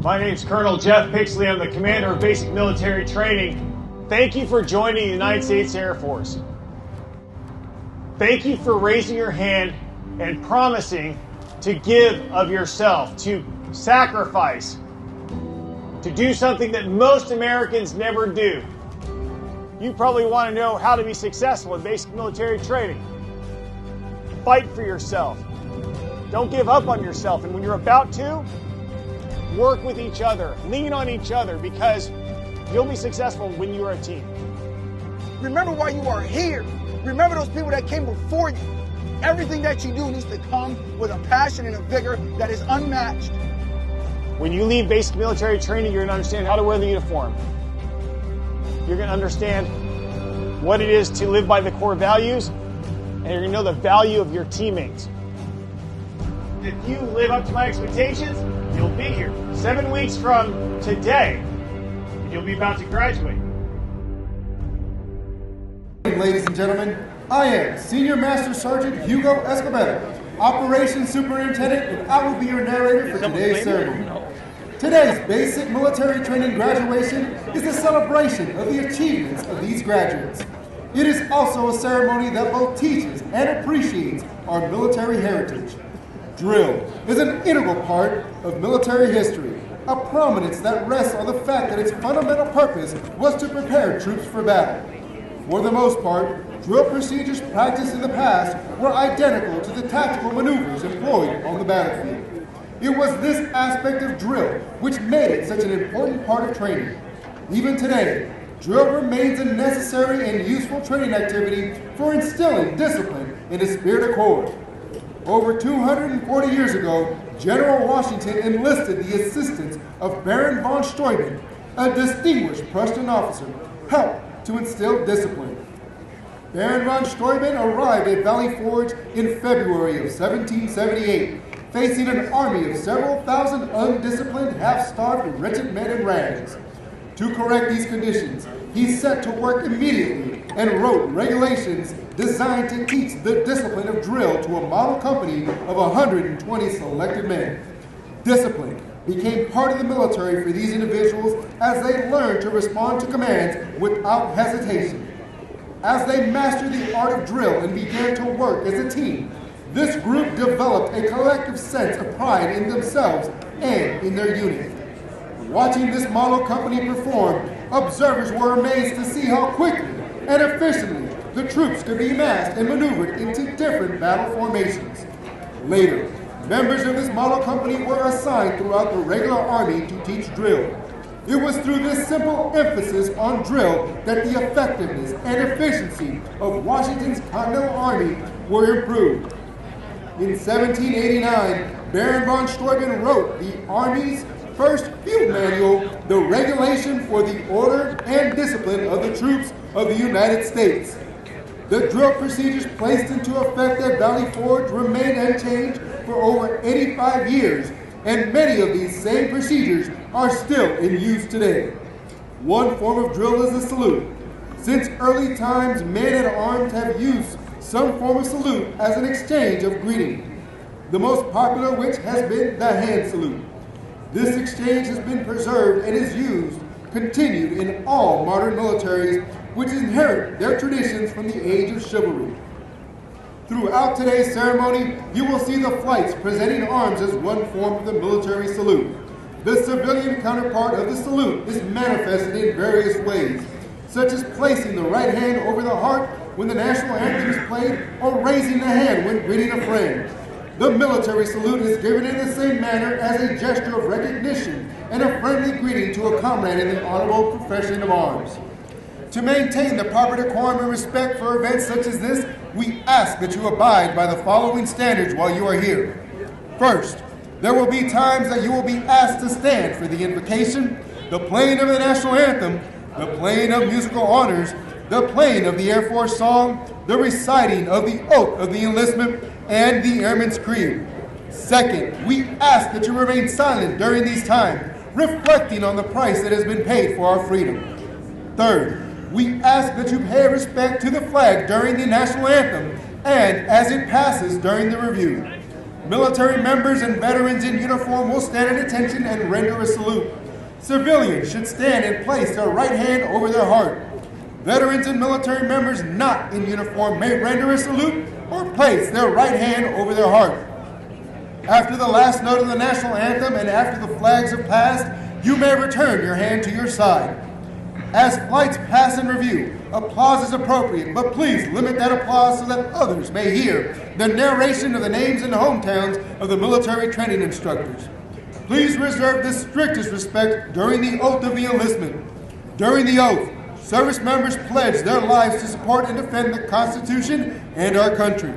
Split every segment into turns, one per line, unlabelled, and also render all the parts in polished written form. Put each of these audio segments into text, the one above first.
My name's Colonel Jeff Pixley. I'm the commander of basic military training. Thank you for joining the United States Air Force. Thank you for raising your hand and promising to give of yourself, to sacrifice, to do something that most Americans never do. You probably want to know how to be successful in basic military training. Fight for yourself. Don't give up on yourself. And when you're about to, work with each other. Lean on each other, because you'll be successful when you're a team.
Remember why you are here. Remember those people that came before you. Everything that you do needs to come with a passion and a vigor that is unmatched.
When you leave basic military training, you're going to understand how to wear the uniform. You're going to understand what it is to live by the core values, and you're going to know the value of your teammates. If you live up to my expectations, you'll be here 7 weeks from today, and you'll be about to graduate.
Ladies and gentlemen, I am Senior Master Sergeant Hugo Escobedo, Operations Superintendent, and I will be your narrator for today's ceremony. Today's basic military training graduation is a celebration of the achievements of these graduates. It is also a ceremony that both teaches and appreciates our military heritage. Drill is an integral part of military history, a prominence that rests on the fact that its fundamental purpose was to prepare troops for battle. For the most part, drill procedures practiced in the past were identical to the tactical maneuvers employed on the battlefield. It was this aspect of drill which made it such an important part of training. Even today, drill remains a necessary and useful training activity for instilling discipline in the spirit of corps. Over 240 years ago, General Washington enlisted the assistance of Baron von Steuben, a distinguished Prussian officer, helped to instill discipline. Baron von Steuben arrived at Valley Forge in February of 1778, facing an army of several thousand undisciplined, half-starved, wretched men in rags. To correct these conditions, he set to work immediately and wrote regulations designed to teach the discipline of drill to a model company of 120 selected men. Discipline became part of the military for these individuals as they learned to respond to commands without hesitation. As they mastered the art of drill and began to work as a team, this group developed a collective sense of pride in themselves and in their unit. Watching this model company perform, observers were amazed to see how quickly and efficiently the troops could be massed and maneuvered into different battle formations. Later, members of this model company were assigned throughout the regular army to teach drill. It was through this simple emphasis on drill that the effectiveness and efficiency of Washington's Continental Army were improved. In 1789, Baron von Steuben wrote the Army's first field manual, the Regulation for the Order and Discipline of the Troops of the United States. The drill procedures placed into effect at Valley Forge remained unchanged for over 85 years, and many of these same procedures are still in use today. One form of drill is the salute. Since early times, men at arms have used some form of salute as an exchange of greeting, the most popular which has been the hand salute. This exchange has been preserved and is continued in all modern militaries which inherit their traditions from the age of chivalry. Throughout today's ceremony, you will see the flights presenting arms as one form of the military salute. The civilian counterpart of the salute is manifested in various ways, such as placing the right hand over the heart when the national anthem is played, or raising the hand when greeting a friend. The military salute is given in the same manner as a gesture of recognition and a friendly greeting to a comrade in the honorable profession of arms. To maintain the proper decorum and respect for events such as this, we ask that you abide by the following standards while you are here. First, there will be times that you will be asked to stand for the invocation, the playing of the national anthem, the playing of musical honors, the playing of the Air Force song, the reciting of the oath of the enlistment, and the Airman's Creed. Second, we ask that you remain silent during these times, reflecting on the price that has been paid for our freedom. Third, we ask that you pay respect to the flag during the national anthem and as it passes during the review. Military members and veterans in uniform will stand at attention and render a salute. Civilians should stand and place their right hand over their heart. Veterans and military members not in uniform may render a salute or place their right hand over their heart. After the last note of the national anthem and after the flags have passed, you may return your hand to your side. As flights pass in review, applause is appropriate, but please limit that applause so that others may hear the narration of the names and hometowns of the military training instructors. Please reserve the strictest respect during the oath of the enlistment. During the oath, service members pledge their lives to support and defend the Constitution and our country.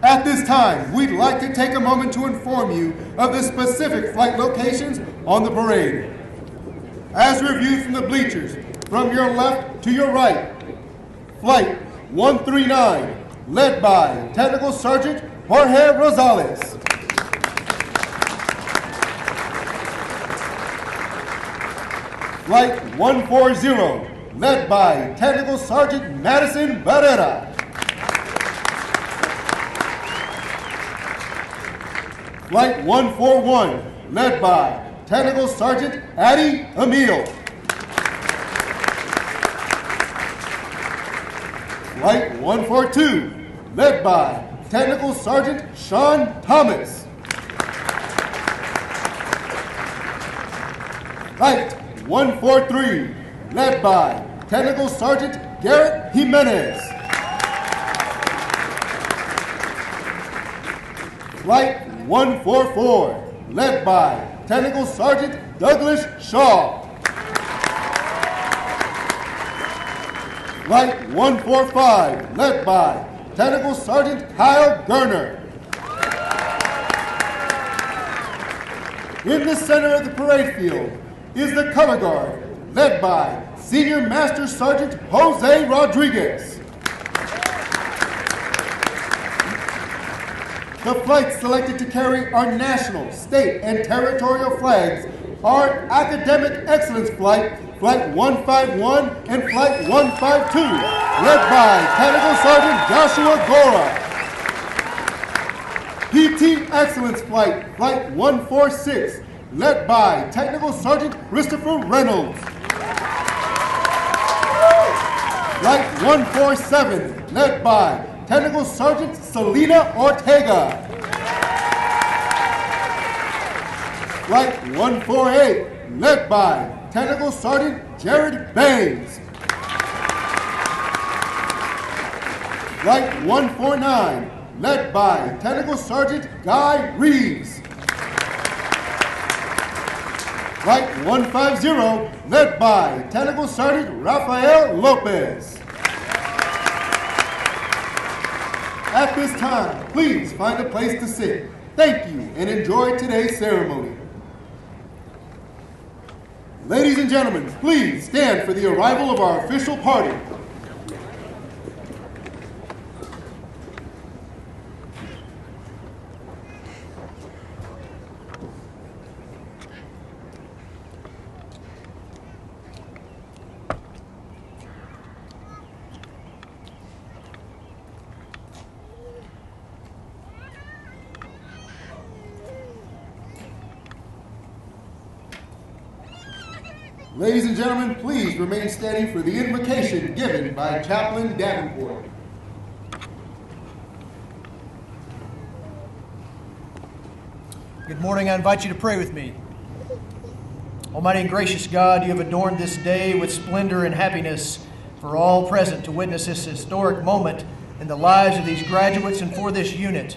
At this time, we'd like to take a moment to inform you of the specific flight locations on the parade. As reviewed from the bleachers, from your left to your right, Flight 139, led by Technical Sergeant Jorge Rosales. Flight 140, led by Technical Sergeant Madison Barrera. Flight 141, led by Technical Sergeant Addie Emile. Flight 142, led by Technical Sergeant Sean Thomas. Flight 143, led by Technical Sergeant Garrett Jimenez. Flight 144, led by Technical Sergeant Douglas Shaw. Flight 145, led by Technical Sergeant Kyle Gerner. In the center of the parade field is the color guard, led by Senior Master Sergeant Jose Rodriguez. The flights selected to carry our national, state, and territorial flags are Academic Excellence Flight, Flight 151, and Flight 152, led by Technical Sergeant Joshua Gora. PT Excellence Flight, Flight 146, led by Technical Sergeant Christopher Reynolds. Flight 147, led by Technical Sergeant Selena Ortega. Flight 148, led by Technical Sergeant Jared Baines. Flight 149, led by Technical Sergeant Guy Reeves. Flight 150, led by Technical Sergeant Rafael Lopez. At this time, please find a place to sit. Thank you and enjoy today's ceremony. Ladies and gentlemen, please stand for the arrival of our official party. Ladies and gentlemen, please remain standing for the invocation given by Chaplain Davenport.
Good morning. I invite you to pray with me. Almighty and gracious God, you have adorned this day with splendor and happiness for all present to witness this historic moment in the lives of these graduates and for this unit.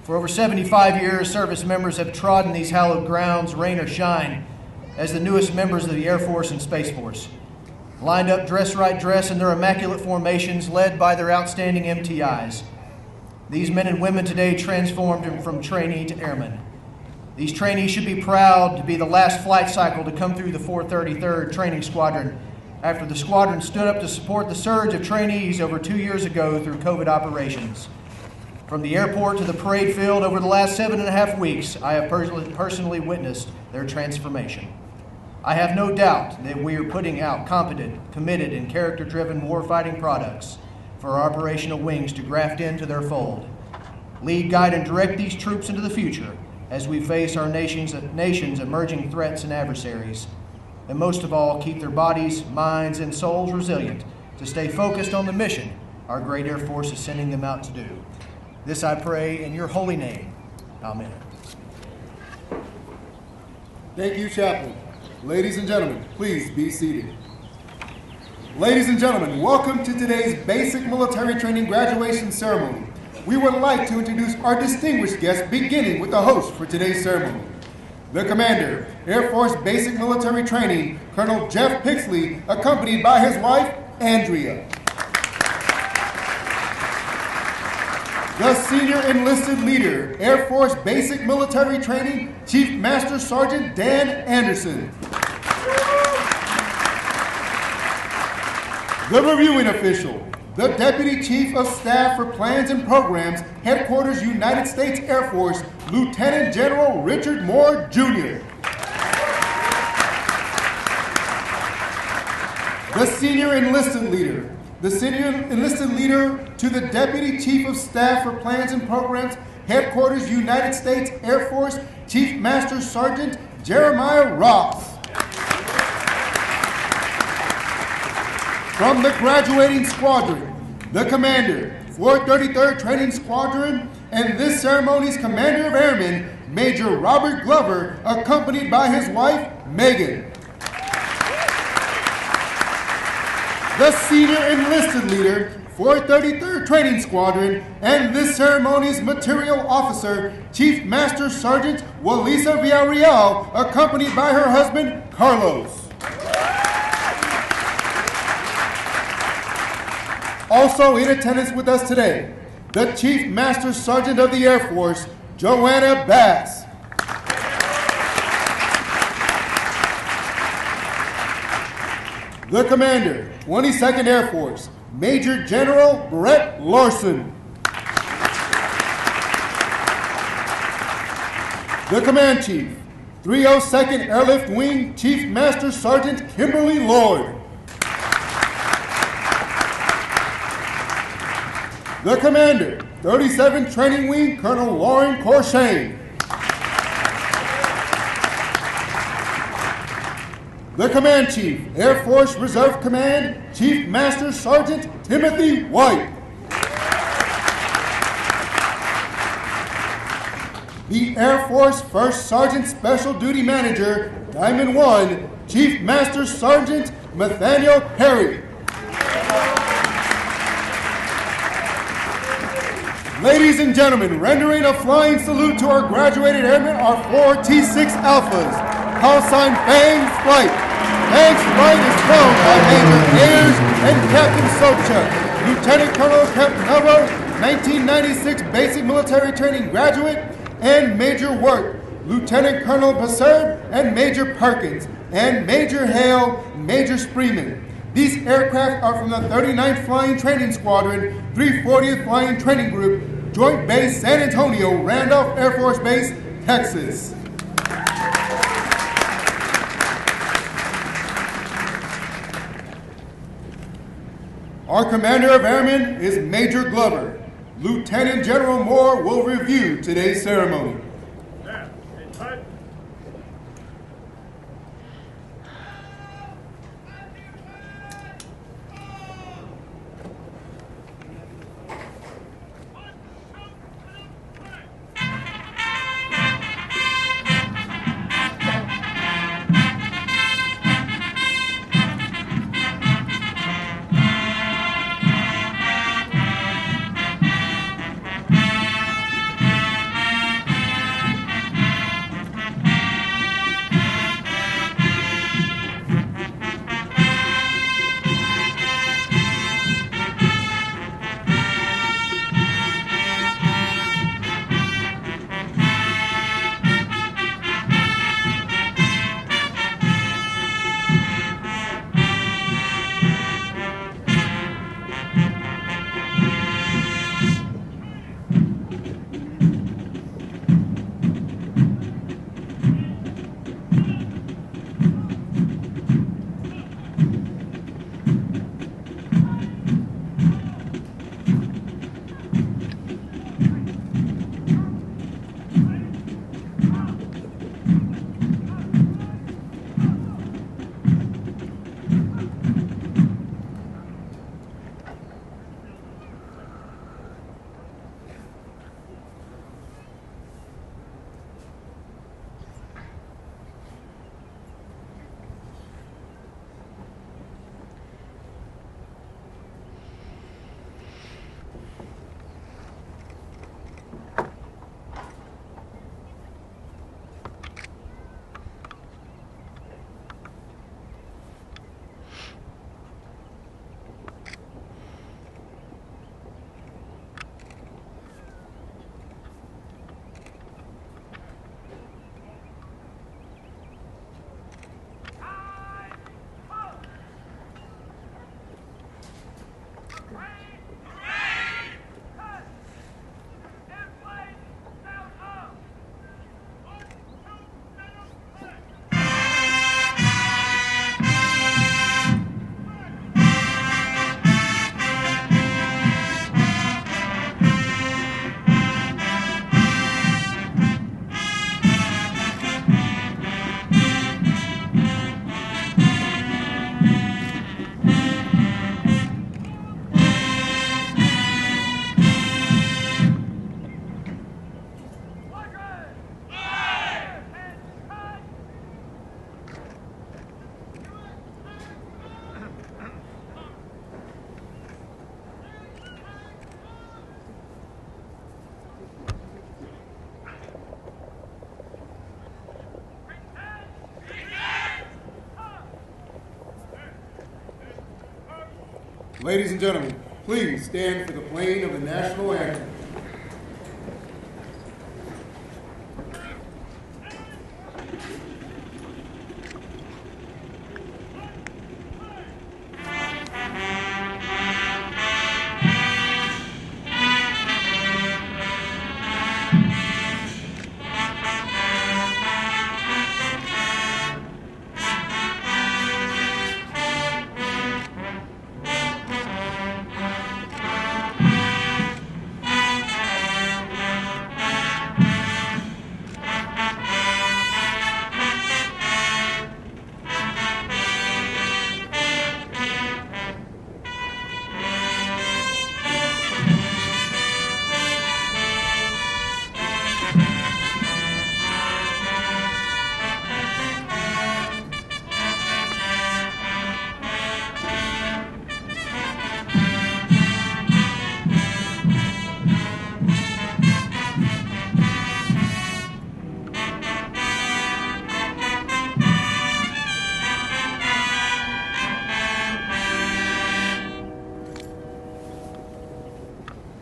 For over 75 years, service members have trodden these hallowed grounds, rain or shine, as the newest members of the Air Force and Space Force, lined up dress right dress in their immaculate formations led by their outstanding MTIs. These men and women today transformed from trainee to airman. These trainees should be proud to be the last flight cycle to come through the 433rd Training Squadron after the squadron stood up to support the surge of trainees over 2 years ago through COVID operations. From the airport to the parade field over the last 7.5 weeks, I have personally witnessed their transformation. I have no doubt that we are putting out competent, committed, and character-driven warfighting products for our operational wings to graft into their fold. Lead, guide, and direct these troops into the future as we face our nation's emerging threats and adversaries. And most of all, keep their bodies, minds, and souls resilient to stay focused on the mission our great Air Force is sending them out to do. This I pray in your holy name. Amen.
Thank you, Chaplain. Ladies and gentlemen, please be seated. Ladies and gentlemen, welcome to today's Basic Military Training Graduation Ceremony. We would like to introduce our distinguished guests, beginning with the host for today's ceremony. The Commander, Air Force Basic Military Training, Colonel Jeff Pixley, accompanied by his wife, Andrea. The Senior Enlisted Leader, Air Force Basic Military Training, Chief Master Sergeant Dan Anderson. The Reviewing Official, the Deputy Chief of Staff for Plans and Programs, Headquarters United States Air Force, Lieutenant General Richard Moore, Jr. The Senior Enlisted Leader, the Senior Enlisted Leader to the Deputy Chief of Staff for Plans and Programs, Headquarters United States Air Force, Chief Master Sergeant Jeremiah Ross. From the Graduating Squadron, the Commander, 433rd Training Squadron, and this ceremony's Commander of Airmen, Major Robert Glover, accompanied by his wife, Megan. The Senior Enlisted Leader, 433rd Training Squadron, and this ceremony's Material Officer, Chief Master Sergeant Walisa Villarreal, accompanied by her husband, Carlos. Also in attendance with us today, the Chief Master Sergeant of the Air Force, Joanna Bass. The Commander, 22nd Air Force, Major General Brett Larson. The Command Chief, 302nd Airlift Wing, Chief Master Sergeant Kimberly Lord. The Commander, 37th Training Wing, Colonel Lauren Corshane. The Command Chief, Air Force Reserve Command, Chief Master Sergeant Timothy White. The Air Force First Sergeant Special Duty Manager, Diamond 1, Chief Master Sergeant Nathaniel Perry. Ladies and gentlemen, rendering a flying salute to our graduated airmen are 4 T-6 Alphas. Call sign Fangs Flight. Fangs Flight is flown by Major Ayers and Captain Sobchuk, Lieutenant Colonel Capnello, 1996 Basic Military Training Graduate, and Major Wirt, Lieutenant Colonel Basserd, and Major Perkins, and Major Hale, Major Spreeman. These aircraft are from the 39th Flying Training Squadron, 340th Flying Training Group, Joint Base San Antonio-Randolph Air Force Base, Texas. Our Commander of Airmen is Major Glover. Lieutenant General Moore will review today's ceremony. Ladies and gentlemen, please stand for the playing of the national anthem.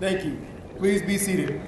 Thank you. Please be seated.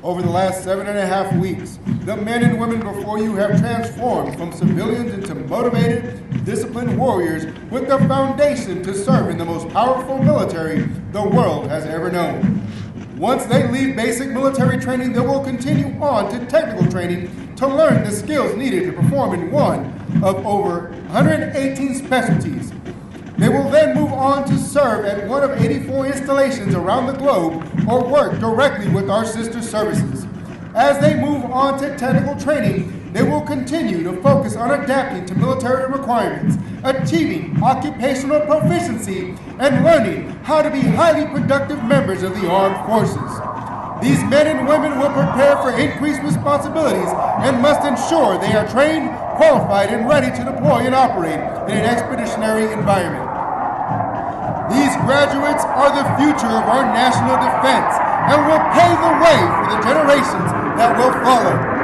Over the last 7.5 weeks, the men and women before you have transformed from civilians into motivated, disciplined warriors with the foundation to serve in the most powerful military the world has ever known. Once they leave basic military training, they will continue on to technical training to learn the skills needed to perform in one of over 118 specialties. They will then move on to serve at one of 84 installations around the globe or work directly with our sister services. As they move on to technical training, they will continue to focus on adapting to military requirements, achieving occupational proficiency, and learning how to be highly productive members of the armed forces. These men and women will prepare for increased responsibilities and must ensure they are trained, qualified, and ready to deploy and operate in an expeditionary environment. These graduates are the future of our national defense and will pave the way for the generations that will follow.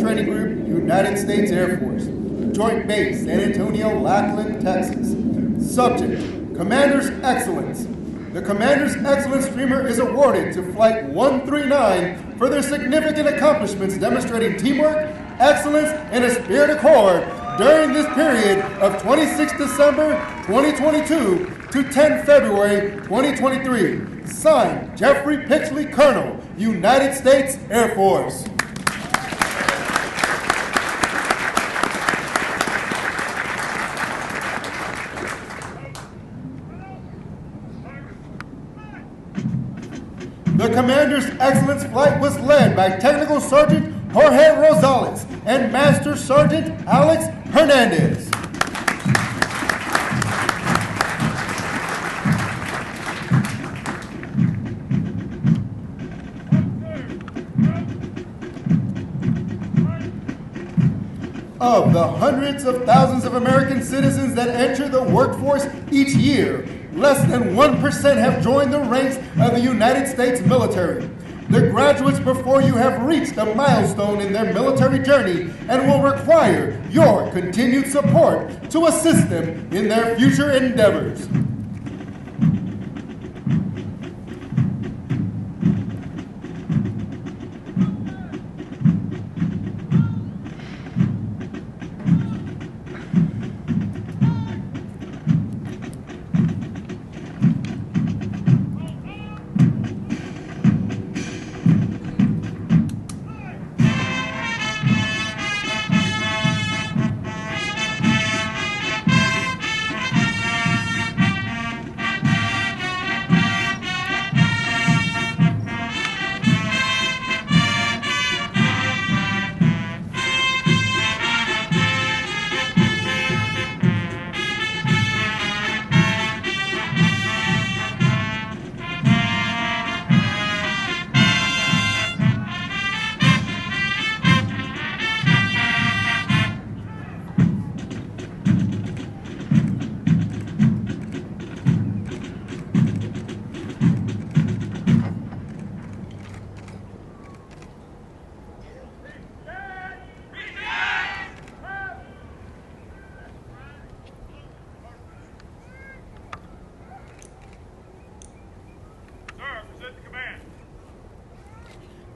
Training Group, United States Air Force, Joint Base San Antonio-Lackland, Texas. Subject, Commander's Excellence. The Commander's Excellence Streamer is awarded to Flight 139 for their significant accomplishments demonstrating teamwork, excellence, and esprit de corps during this period of 26 December 2022 to 10 February 2023. Signed, Jeffrey Pixley, Colonel, United States Air Force. The Commander's Excellence Flight was led by Technical Sergeant Jorge Rosales and Master Sergeant Alex Hernandez. Of the hundreds of thousands of American citizens that enter the workforce each year, less than 1% have joined the ranks of the United States military. The graduates before you have reached a milestone in their military journey and will require your continued support to assist them in their future endeavors.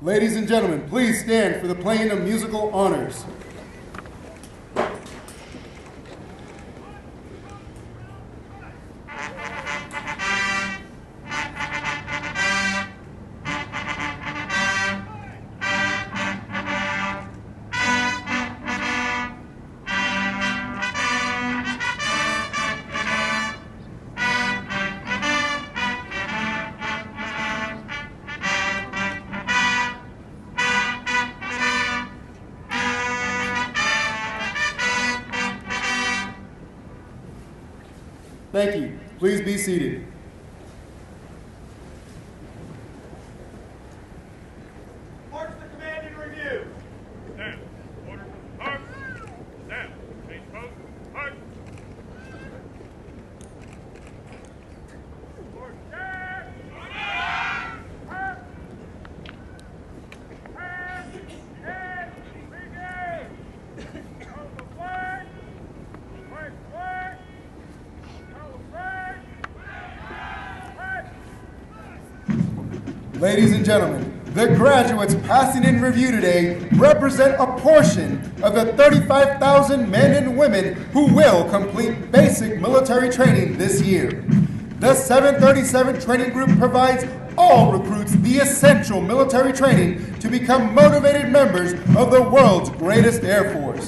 Ladies and gentlemen, please stand for the playing of musical honors. Thank you. Please be seated.
March the command in review.
Stand. Order. March. Stand. Change post. March.
Ladies and gentlemen, the graduates passing in review today represent a portion of the 35,000 men and women who will complete basic military training this year. The 737 Training Group provides all recruits the essential military training to become motivated members of the world's greatest Air Force.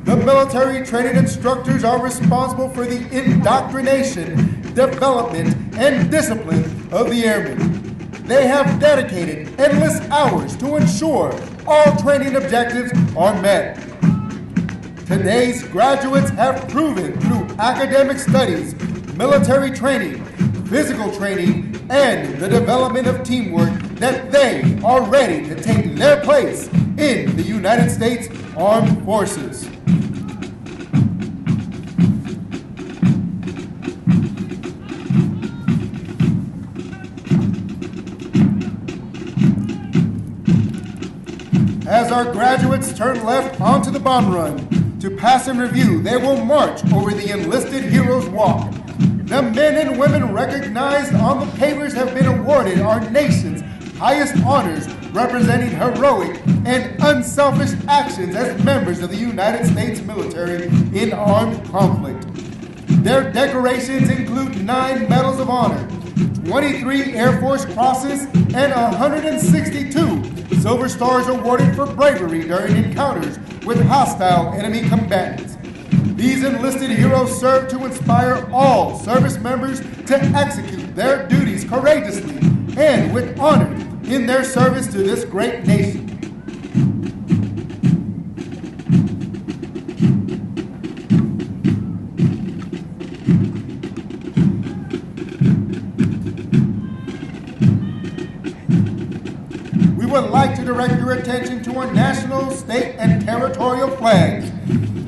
The military training instructors are responsible for the indoctrination, development, and discipline of the Airmen. They have dedicated endless hours to ensure all training objectives are met. Today's graduates have proven through academic studies, military training, physical training, and the development of teamwork that they are ready to take their place in the United States Armed Forces. As our graduates turn left onto the bomb run to pass in review, they will march over the Enlisted Heroes Walk. The men and women recognized on the pavers have been awarded our nation's highest honors representing heroic and unselfish actions as members of the United States military in armed conflict. Their decorations include 9 Medals of Honor, 23 Air Force Crosses, and 162 Silver Stars awarded for bravery during encounters with hostile enemy combatants. These enlisted heroes serve to inspire all service members to execute their duties courageously and with honor in their service to this great nation. We would like to direct your attention to our national, state, and territorial flags.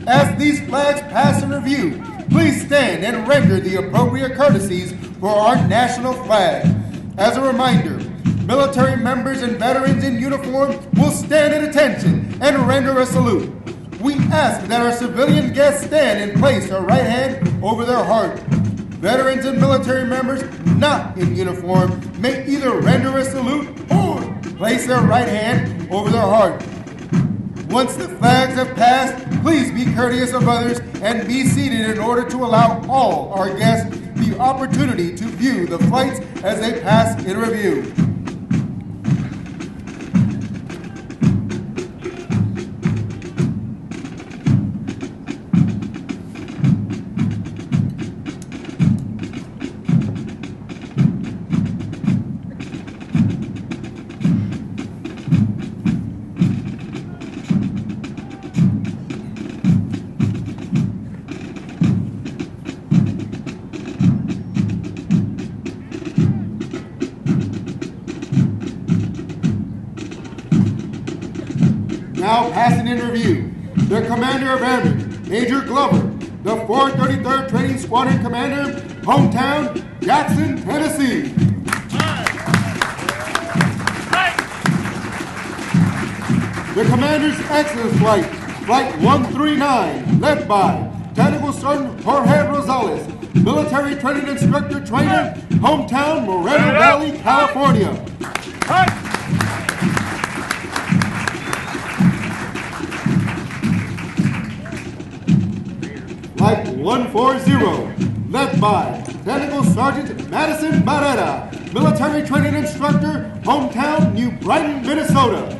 As these flags pass in review, please stand and render the appropriate courtesies for our national flag. As a reminder, military members and veterans in uniform will stand at attention and render a salute. We ask that our civilian guests stand and place their right hand over their heart. Veterans and military members not in uniform may either render a salute or place their right hand over their heart. Once the flags have passed, please be courteous of others and be seated in order to allow all our guests the opportunity to view the flights as they pass in review. Now passing in review, the Commander of Airmen, Major Glover, the 433rd Training Squadron Commander, hometown, Jackson, Tennessee. The Commander's Excellence Flight, Flight 139, led by Technical Sergeant Jorge Rosales, Military Training Instructor Trainer, hometown, Moreno Valley, California. Flight 140, led by Technical Sergeant Madison Barrera, Military Training Instructor, hometown, New Brighton, Minnesota.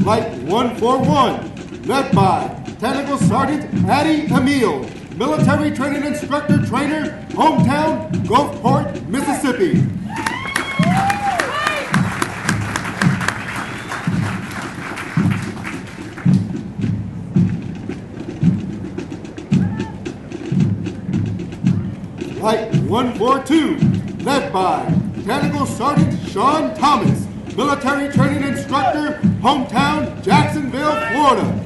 Flight 141, led by Technical Sergeant Addie Emile, Military Training Instructor Trainer, hometown, Gulfport, Mississippi. Flight 142, led by Technical Sergeant Sean Thomas, Military Training Instructor, hometown, Jacksonville, Florida.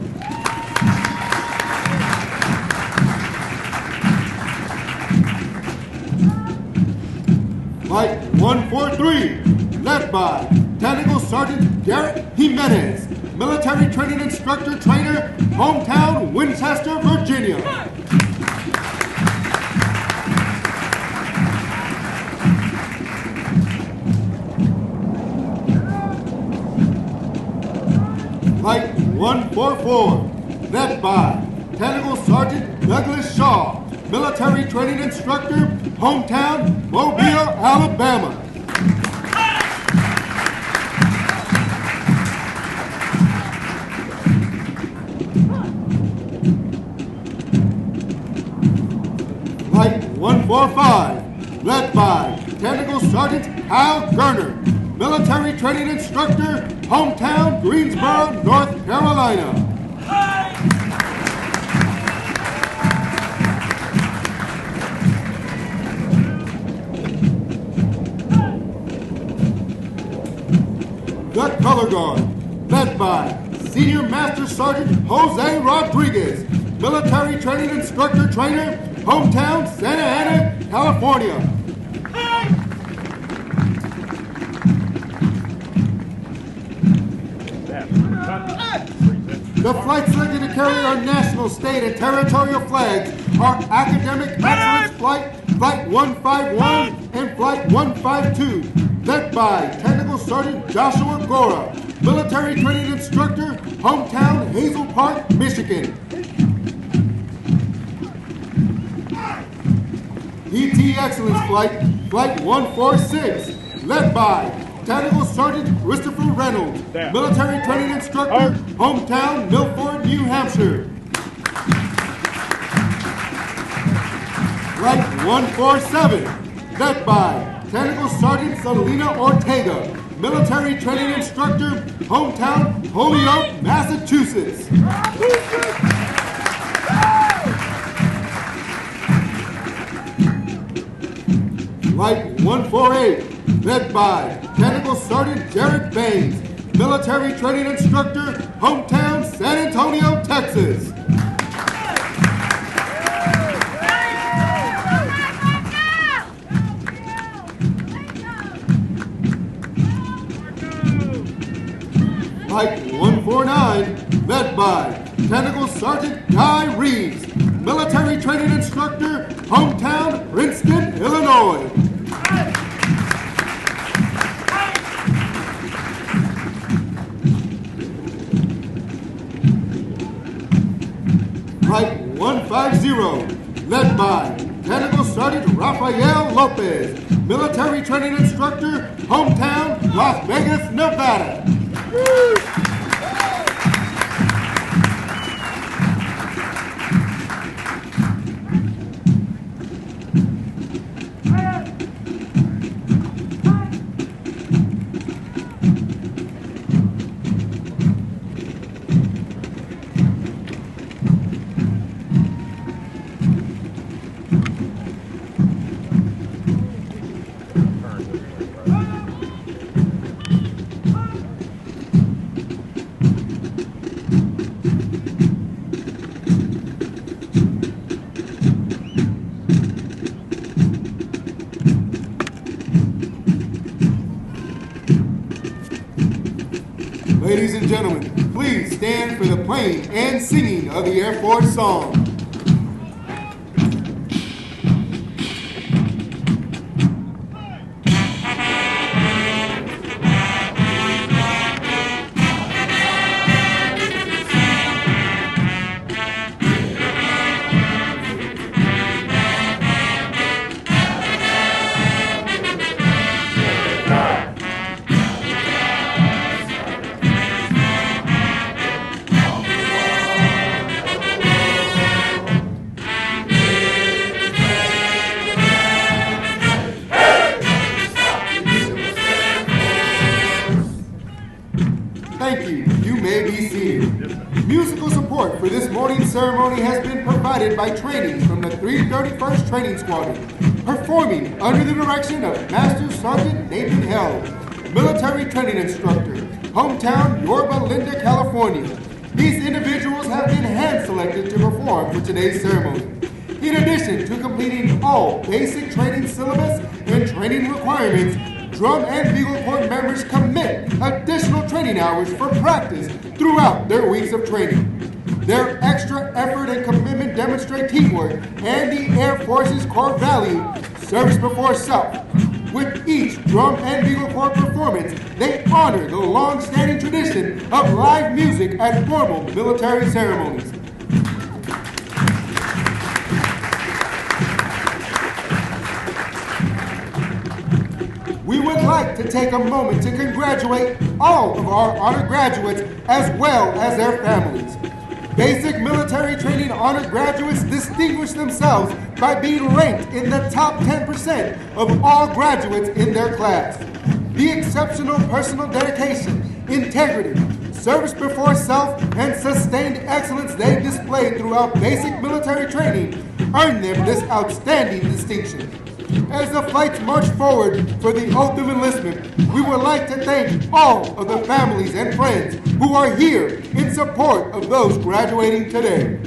Flight 143, led by Technical Sergeant Garrett Jimenez, Military Training Instructor Trainer, hometown, Winchester, Virginia. Flight 144, led by Technical Sergeant Douglas Shaw, Military Training Instructor, hometown, Mobile, Alabama. Flight 145, led by Technical Sergeant Hal Gerner, Military Training Instructor, hometown, Greensboro, North Carolina. The Color Guard, led by Senior Master Sergeant Jose Rodriguez, Military Training Instructor Trainer, hometown, Santa Ana, California. The flights selected to carry our national, state, and territorial flags are Academic Excellence Flight, Flight 151, and Flight 152, led by Technical Sergeant Joshua Gora, Military Training Instructor, hometown Hazel Park, Michigan. PT Excellence Flight, Flight 146, led by Technical Sergeant Christopher Reynolds, Military Training Instructor, hometown Milford, New Hampshire. Flight 147, led by Technical Sergeant Selena Ortega, Military Training Instructor, hometown Holyoke, Massachusetts. Flight 148, led by Technical Sergeant Jared Baines, Military Training Instructor, hometown San Antonio, Texas. Flight 149, led by Technical Sergeant Guy Reeves, Military Training Instructor, hometown Princeton, Illinois. Flight 150, led by Technical Sergeant Rafael Lopez, Military Training Instructor, hometown Las Vegas, Nevada. Ladies and gentlemen, please stand for the playing and singing of the Air Force song. Thank you. You may be seated. Musical support for this morning's ceremony has been provided by trainees from the 331st Training Squadron, performing under the direction of Master Sergeant Nathan Held, Military Training Instructor, hometown Yorba Linda, California. These individuals have been hand-selected to perform for today's ceremony. In addition to completing all basic training syllabus and training requirements, Drum and Bugle Corps members commit additional training hours for practice throughout their weeks of training. Their extra effort and commitment demonstrate teamwork and the Air Force's core value, service before self. With each Drum and Bugle Corps performance, they honor the long-standing tradition of live music at formal military ceremonies. We would like to take a moment to congratulate all of our honor graduates as well as their families. Basic military training honor graduates distinguish themselves by being ranked in the top 10% of all graduates in their class. The exceptional personal dedication, integrity, service before self, and sustained excellence they displayed throughout basic military training earned them this outstanding distinction. As the flights march forward for the oath of enlistment, we would like to thank all of the families and friends who are here in support of those graduating today.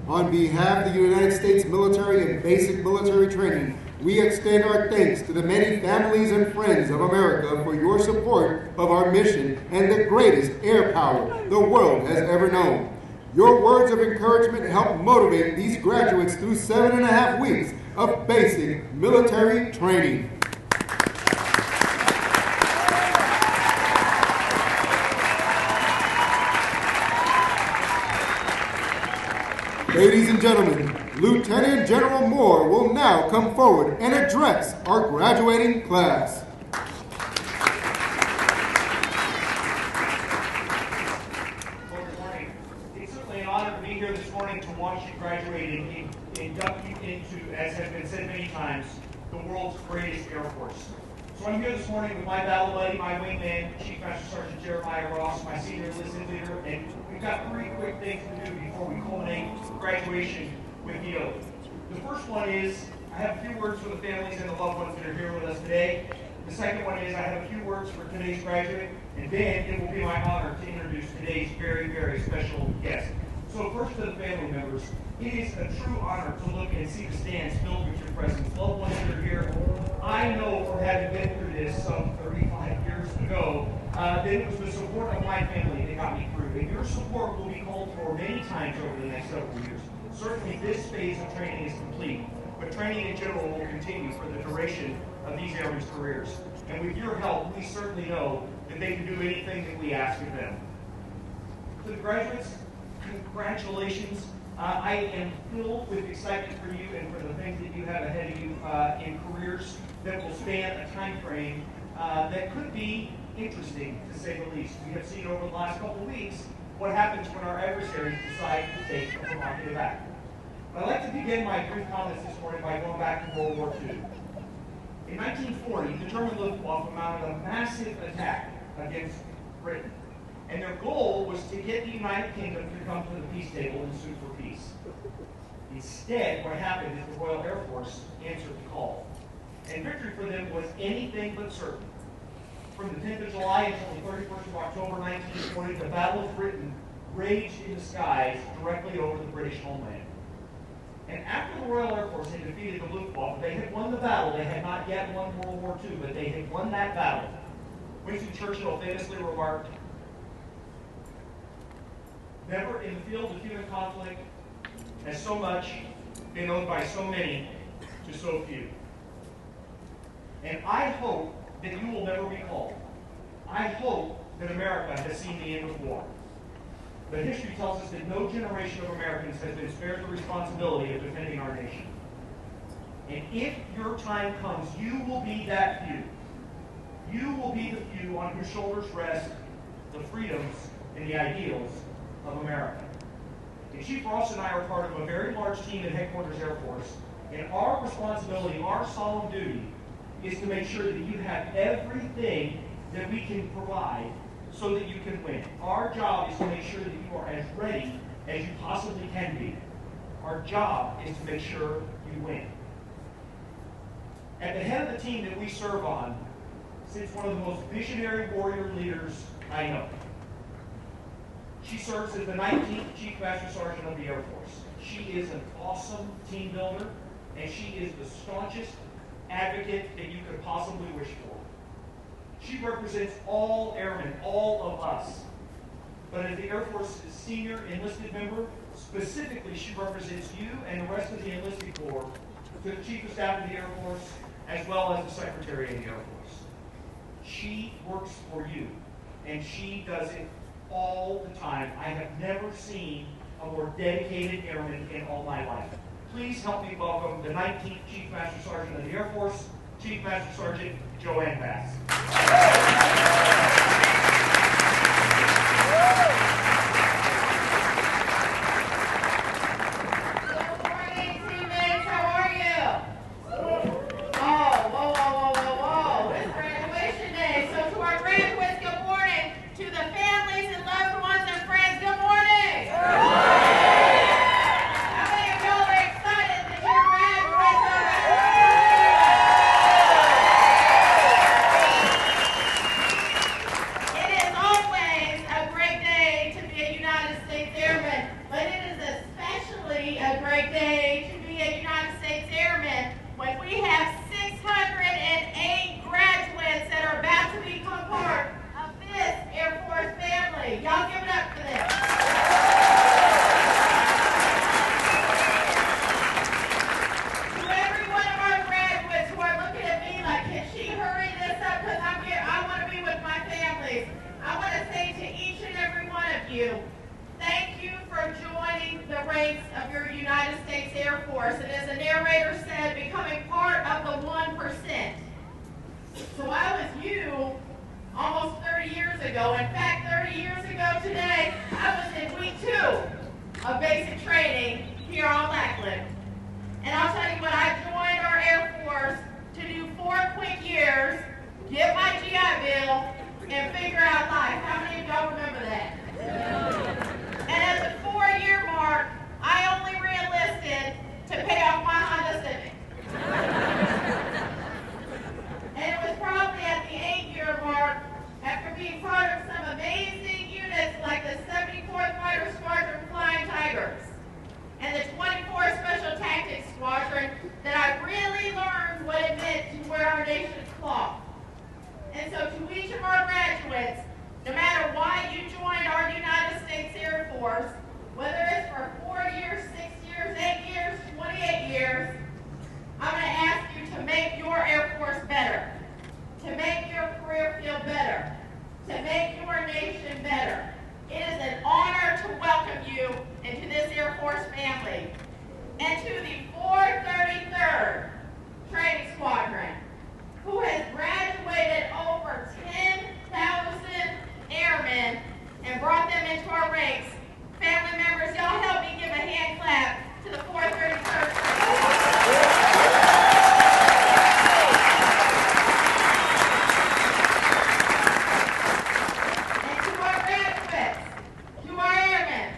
On behalf of the United States military and basic military training, we extend our thanks to the many families and friends of America for your support of our mission and the greatest air power the world has ever known. Your words of encouragement help motivate these graduates through 7.5 weeks of basic military training. Ladies and gentlemen, Lieutenant General Moore will now come forward and address our graduating class.
Good morning. It's certainly an honor to be here this morning to watch you graduate and induct you into, as has been said many times, the world's greatest Air Force. So I'm here this morning with my battle buddy, my wingman, Chief Master Sergeant Jeremiah Ross, my senior enlisted leader, and we've got 3 quick things to do before we culminate graduation with the oath. The first one is, I have a few words for the families and the loved ones that are here with us today. The second one is, I have a few words for today's graduate, and then it will be my honor to introduce today's very, very special guest. So first to the family members, it is a true honor to look and see the stands filled with your presence. Loved ones that are here, I know from having been through this some 35 years ago, that it was the support of my family that got me through. And your support will be called for many times over the next several years. Certainly this phase of training is complete, but training in general will continue for the duration of these airmen's careers. And with your help, we certainly know that they can do anything that we ask of them. To the graduates, congratulations. I am filled with excitement for you and for the things that you have ahead of you in careers that will span a time frame that could be interesting, to say the least. We have seen over the last couple of weeks what happens when our adversaries decide to take a provocative act. But I'd like to begin my brief comments this morning by going back to World War II. In 1940, the German Luftwaffe mounted a massive attack against Britain. And their goal was to get the United Kingdom to come to the peace table and sue for peace. Instead, what happened is the Royal Air Force answered the call. And victory for them was anything but certain. From the 10th of July until the 31st of October 1940, the Battle of Britain raged in the skies directly over the British homeland. And after the Royal Air Force had defeated the Luftwaffe, they had won the battle. They had not yet won World War II, but they had won that battle. Winston Churchill famously remarked, "Never in the field of human conflict has so much been owed by so many to so few." And I hope that you will never be called. I hope that America has seen the end of war. But history tells us that no generation of Americans has been spared the responsibility of defending our nation. And if your time comes, you will be that few. You will be the few on whose shoulders rest the freedoms and the ideals of America. And Chief Ross and I are part of a very large team at Headquarters Air Force, and our responsibility, our solemn duty, is to make sure that you have everything that we can provide so that you can win. Our job is to make sure that you are as ready as you possibly can be. Our job is to make sure you win. At the head of the team that we serve on sits one of the most visionary warrior leaders I know. She serves as the 19th Chief Master Sergeant of the Air Force. She is an awesome team builder, and she is the staunchest advocate that you could possibly wish for. She represents all airmen, all of us. But as the Air Force's senior enlisted member, specifically she represents you and the rest of the enlisted corps to the Chief of Staff of the Air Force, as well as the Secretary of the Air Force. She works for you, and she does it all the time. I have never seen a more dedicated airman in all my life. Please help me welcome the 19th Chief Master Sergeant of the Air Force, Chief Master Sergeant Joanne Bass.
a great day to be a United States Airman when we have 608 graduates that are about to become part of this Air Force family. Y'all give it up for them. To every one of our graduates who are looking at me like, can she hurry this up because I want to be with my families. I want to say to each and every one of you, thank you for joining the ranks of your United States Air Force, and as the narrator said, becoming part of the 1%. So I was you almost 30 years ago. In fact, 30 years ago today, I was in week 2 of basic training here on Lackland. And I'll tell you what, I joined our Air Force to do 4 quick years, get my GI Bill, and figure out life. How many of y'all remember that? And at the 4-year mark, I only re-enlisted to pay off my Honda Civic. And it was probably at the 8-year mark, after being part of some amazing units like the 74th Fighter Squadron Flying Tigers and the 24th Special Tactics Squadron, that I really learned what it meant to wear our nation's cloth. And so to each of our graduates, no matter why you joined our United States Air Force, whether it's for 4 years, 6 years, 8 years, 28 years, I'm going to ask you to make your Air Force better, to make your career feel better, to make your nation better. It is an honor to welcome you into this Air Force family. And to the 433rd Training Squadron, who has graduated over 10,000 airmen and brought them into our ranks. Family members, y'all help me give a hand clap to the 433rd And to our graduates, to our airmen,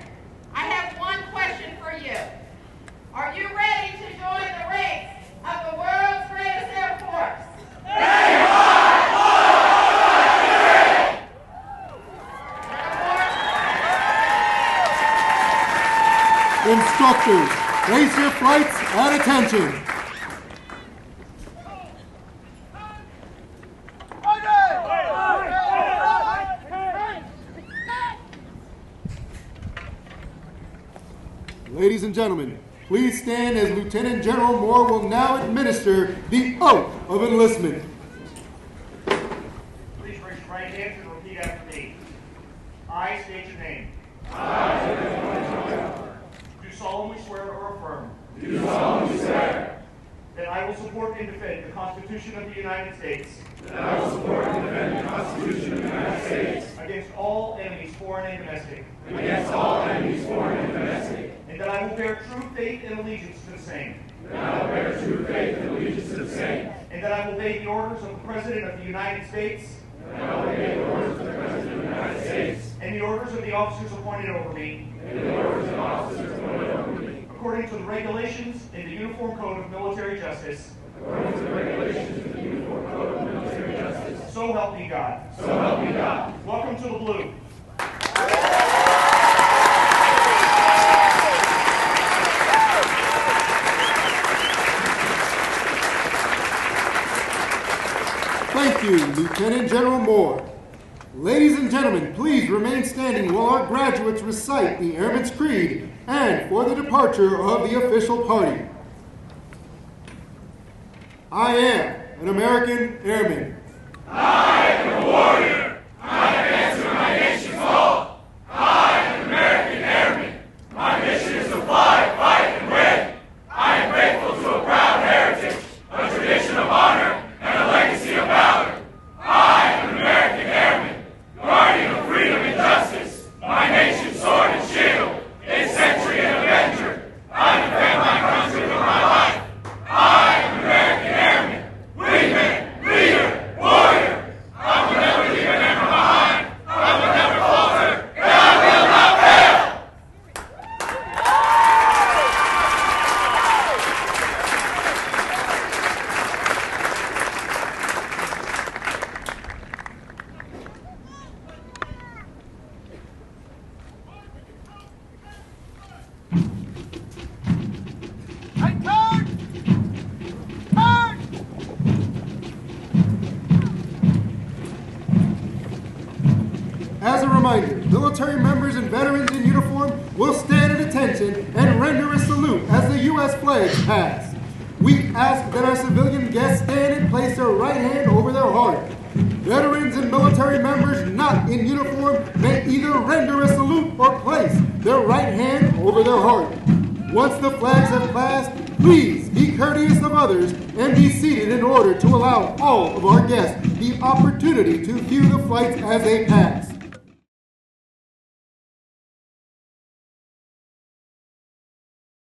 I have one question for you. Are you ready to join the ranks of the world's greatest Air Force?
Instructors, place your flights at attention. Ladies and gentlemen, please stand as Lieutenant General Moore will now administer the oath of enlistment.
Please raise your right hand and repeat after me. I state your name. Do solemnly swear or affirm.
Do solemnly swear.
That I will support and defend the Constitution of the United States.
That I will support and defend the Constitution of the United States.
Against all enemies, foreign and domestic.
Against all enemies, foreign and domestic.
And that I will bear true faith and allegiance to the same.
That I will bear true faith and allegiance to the same.
And that I will obey the orders of the President of the United States.
And I will obey the orders of the President of the United States.
And the orders of the officers appointed over me.
And the orders of the officers appointed over me.
According to the regulations in the Uniform Code of Military Justice.
According to the regulations in the Uniform Code of Military Justice.
So help me God.
So help me God.
Welcome to the Blue.
Thank you, Lieutenant General Moore. Ladies and gentlemen, please remain standing while our graduates recite the Airman's Creed and for the departure of the official party. I am an American Airman.
I am a warrior. I have answered my nation's call. I am an American Airman. My mission is to fly, fight, and win. I am faithful to a proud heritage, a tradition of honor, and a legacy of valor. I am an American Airman, guardian of freedom and justice, my nation's sword and shield, its sentry and avenger. I defend my country with my life. I am an American Airman, wingman, leader, warrior. I will never leave an Airman behind. I
reminder, military members and veterans in uniform will stand at attention and render a salute as the U.S. flags pass. We ask that our civilian guests stand and place their right hand over their heart. Veterans and military members not in uniform may either render a salute or place their right hand over their heart. Once the flags have passed, please be courteous of others and be seated in order to allow all of our guests the opportunity to view the flights as they pass.